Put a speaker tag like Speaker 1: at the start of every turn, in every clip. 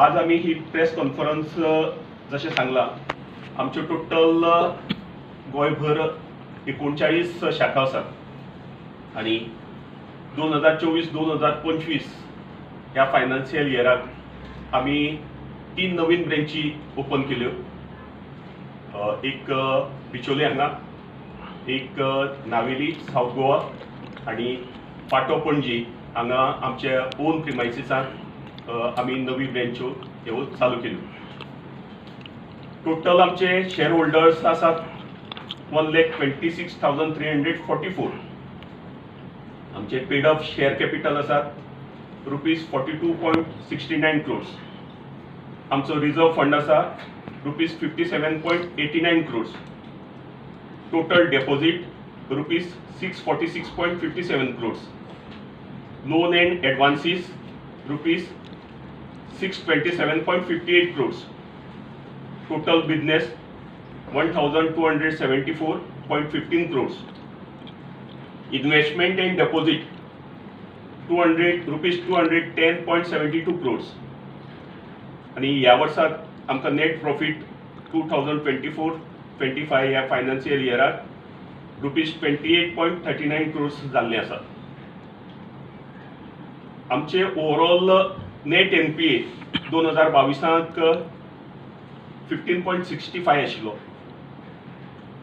Speaker 1: आज आम्ही ही press conference जसे सांगला आमचे टोटल गोयभर 39 शाखा आसात आणि 2024-2025 ह्या फायनान्शियल इयराक आम्ही 3 नवीन ब्रँची ओपन केल्यो। एक बिचोले हांगा, एक नावेली साउथ गोवा आणि पाटो पणजी हांगा आमच्या ओन प्रिमायसिसांत आम्ही नवी ब्रँच्यो ह्यो चालू केल्यो। टोटल आमचे शेअर होल्डर्स आसात 1,26,344। आमचे पेड अप शेअर कॅपिटल आसात ₹42.69 crores। आमचो रिझर्व फंड आसा ₹57.89 crores। Total deposit ₹646.57 crores। Loan and advances ₹627.58 crores। Total business 1,274.15 crores। Investment and deposit ₹210.72 crores। आणि ह्या वर्सात आमकां नेट प्रॉफिट 2024-25 ह्या फायनान्शियल इयराक ₹28.39 crores जाल्लें आसा। आमचे ओवरऑल नेट NPA 2022 15.65 आशिल्लो।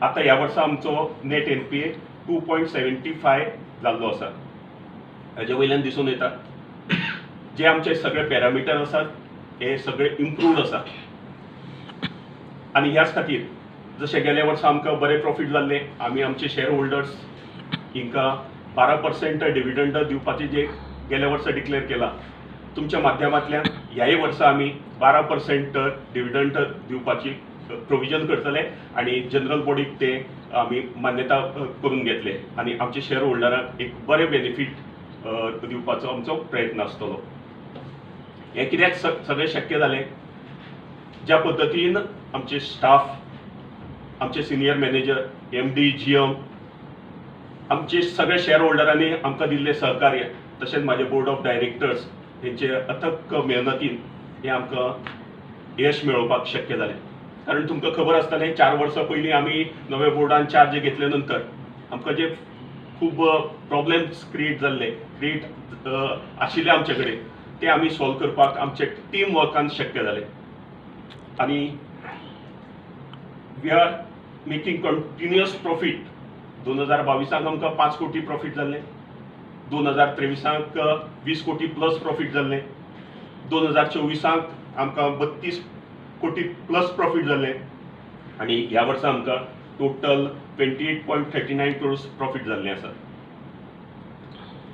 Speaker 1: आता ह्या वर्सा आमचो नेट NPA 2.75 जाल्लो आसा। हाजे वयल्यान दिसून येता जे आमचे सगळे पॅरामिटर आसात हे सगळे इम्प्रूव्ड आसा आणि ह्याच खातीर जशें गेल्या वर्सा आमकां बरें प्रॉफिट जाल्लें, आमी आमचे शेअर होल्डर्स हिंकां 12% डिविडंड दिवपाचें जे गेल्या वर्सा डिक्लेअर केला, तुमच्या माध्यमांतल्यान ह्याय वर्सा आमी 12% डिविडंड दिवपाची प्रोविजन करतले आणि जनरल बॉडीक ते आमी मान्यता करून घेतले आणि आमच्या शेअर होल्डरांक एक बरें बेनिफीट दिवपाचो आमचो प्रयत्न आसतलो। हे कित्याक सगळें शक्य जालें, ज्या पद्दतीन आमचे स्टाफ, आमचे सिनियर मॅनेजर, MD, GM, आमचे सगळे शेअर होल्डरांनी आमकां दिल्ले सहकार्य, तशेंच माझे बोर्ड ऑफ डायरेक्टर्स हेंचे अथक मेहनतीन हे आमकां यश मेळोवपाक शक्य जालें। कारण तुमकां खबर आसतलें 4 वर्सां पयलीं आमी नव्या बोर्डान चार्ज घेतले नंतर आमकां जे खूब प्रॉब्लेम्स क्रिएट आशिल्ले आमचे कडेन ते आमी सॉल्व करपाक आमचे टीम वर्कान शक्य जालें आणि we are making continuous profit. 2022 आमकां 5 कोटी प्रॉफिट जाल्लें, 2023 20 कोटी प्लस प्रॉफिट जाल्लें, 2024 आमकां 32 कोटी प्लस प्रॉफिट जाल्लें आणि ह्या वर्सा आमकां टोटल 28.39 crores प्रॉफिट जाल्लें आसा।